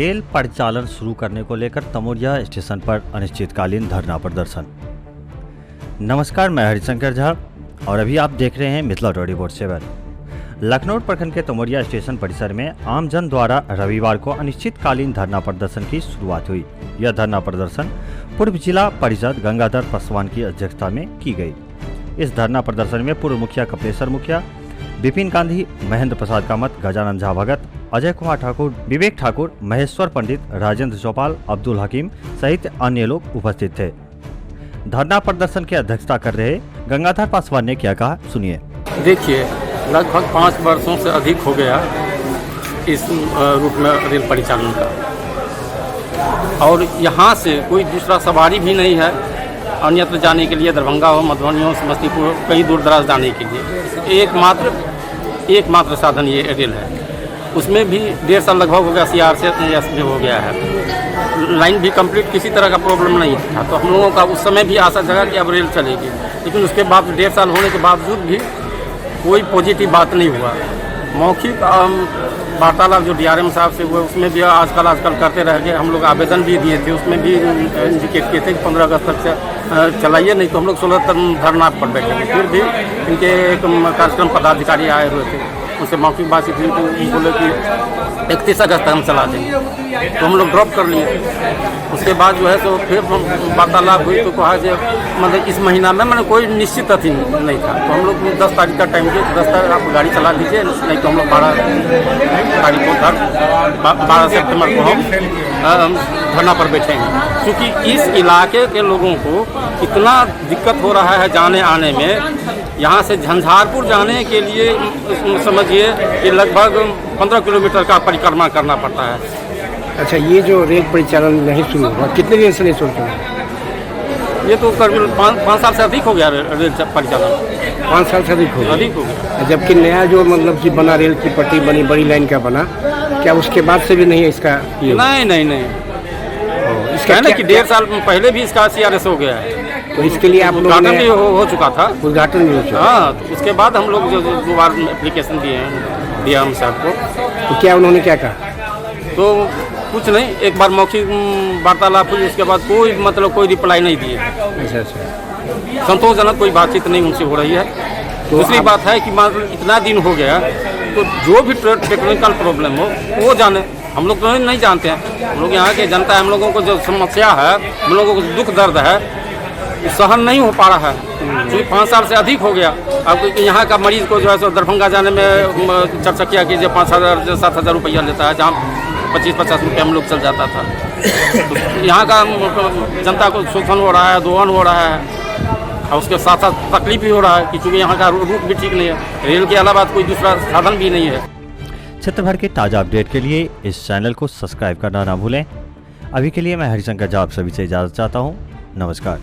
Rail परिचालन शुरू करने को लेकर तमोरिया स्टेशन पर अनिश्चितकालीन धरना प्रदर्शन। नमस्कार, मैं हरिशंकर झा और अभी आप देख रहे हैं मिथिला 24/7। लखनऊ प्रखंड के तमोरिया स्टेशन परिसर में आमजन द्वारा रविवार को अनिश्चितकालीन धरना प्रदर्शन की शुरुआत हुई। यह धरना प्रदर्शन पूर्व जिला परिषद गंगाधर पासवान की अध्यक्षता में की गई। इस धरना प्रदर्शन में पूर्व मुखिया कपिलेश्वर मुखिया, विपिन गांधी, महेंद्र प्रसाद कामत, गजानंद झा भगत, अजय कुमार ठाकुर, विवेक ठाकुर, महेश्वर पंडित, राजेंद्र चौपाल, अब्दुल हकीम सहित अन्य लोग उपस्थित थे। धरना प्रदर्शन की अध्यक्षता कर रहे गंगाधर पासवान ने क्या कहा, सुनिए। देखिए, लगभग 5 वर्षों से अधिक हो गया इस रूट में रेल परिचालन का, और यहाँ से कोई दूसरा सवारी भी नहीं है अन्यत्र जाने के लिए। दरभंगा हो, मधुबनी हो, समस्तीपुर, कई दूर दराज जाने के लिए एकमात्र साधन ये रेल है। उसमें भी 1.5 साल लगभग हो गया, CR से हो गया है। लाइन भी कंप्लीट, किसी तरह का प्रॉब्लम नहीं था। तो हम लोगों का उस समय भी आशा जगा कि अब रेल चलेगी, लेकिन उसके बाद 1.5 साल होने के बावजूद भी कोई पॉजिटिव बात नहीं हुआ। मौखिक वार्तालाप जो DRM साहब से हुआ, उसमें भी आजकल करते रह गए। हम लोग आवेदन भी दिए थे, उसमें भी इंडिकेट किए थे कि 15 अगस्त तक से चलाइए, नहीं तो हम लोग 16 तक धरना पर बैठेंगे। फिर भी इनके एक कार्यक्रम पदाधिकारी आए हुए थे, उनसे मौखिक बातचीत हुई तो बोले कि 31 अगस्त तक हम चला देंगे, तो हम लोग ड्रॉप कर लिए। उसके बाद जो है तो फिर वार्तालाप हुई तो कहा कि मतलब इस महीना में मैंने कोई निश्चित तिथि नहीं था, तो हम लोग 10 तारीख का टाइम दिए। 10 तारीख आप गाड़ी चला लीजिए, नहीं तो हम लोग 12 तारीख को 12 सितंबर को हम धरना पर बैठेंगे। क्योंकि इस इलाके के लोगों को इतना दिक्कत हो रहा है जाने आने में। यहाँ से झंझारपुर जाने के लिए समझिए कि लगभग 15 किलोमीटर का परिक्रमा करना पड़ता है। अच्छा, ये जो रेल परिचालन नहीं शुरू हुआ, कितने दिन से नहीं शुरू हुआ? ये तो करीब 5 साल से अधिक हो गया रेल परिचालन। 5 साल से अधिक हो गया। जबकि नया जो मतलब कि बना, रेल की पट्टी बनी, बड़ी लाइन का बना, क्या उसके बाद से भी नहीं है इसका? नहीं। इसका है ना कि 1.5 साल पहले भी इसका CRS हो गया है, तो इसके लिए आप लोगों ने उद्घाटन भी हो चुका था। उद्घाटन भी हो चुका। हाँ, तो उसके बाद हम लोग जो 2 बार एप्लीकेशन दिए हैं DRM साहब को। तो क्या उन्होंने क्या कहा? तो कुछ नहीं, एक बार मौखिक वार्तालाप हुई, उसके बाद कोई रिप्लाई नहीं दिए। अच्छा। संतोषजनक कोई बातचीत नहीं उनसे हो रही है। तो दूसरी बात है कि मान इतना दिन हो गया, तो जो भी टेक्निकल प्रॉब्लम हो वो जाने, हम लोग तो नहीं जानते हैं। हम लोग यहाँ के जनता है, हम लोगों को जो समस्या है, हम लोगों को दुख दर्द है, सहन नहीं हो पा रहा है। क्योंकि 5 साल से अधिक हो गया। अब यहाँ का मरीज को जो है सो दरभंगा जाने में चर्चा किया कि जो 5,000-7,000 रुपया लेता है, जहाँ 25-50 रुपये हम लोग चल जाता था। तो यहाँ का जनता को शोषण हो रहा है, दोहन हो रहा है, और उसके साथ साथ तकलीफ भी हो रहा है कि चूँकि यहाँ का रूट भी ठीक नहीं है। रेल के अलावा कोई दूसरा साधन भी नहीं है। क्षेत्र भर के ताज़ा अपडेट के लिए इस चैनल को सब्सक्राइब करना ना भूलें। अभी के लिए मैं हरिशंकर झा आप सभी से इजाज़त चाहता हूँ। नमस्कार।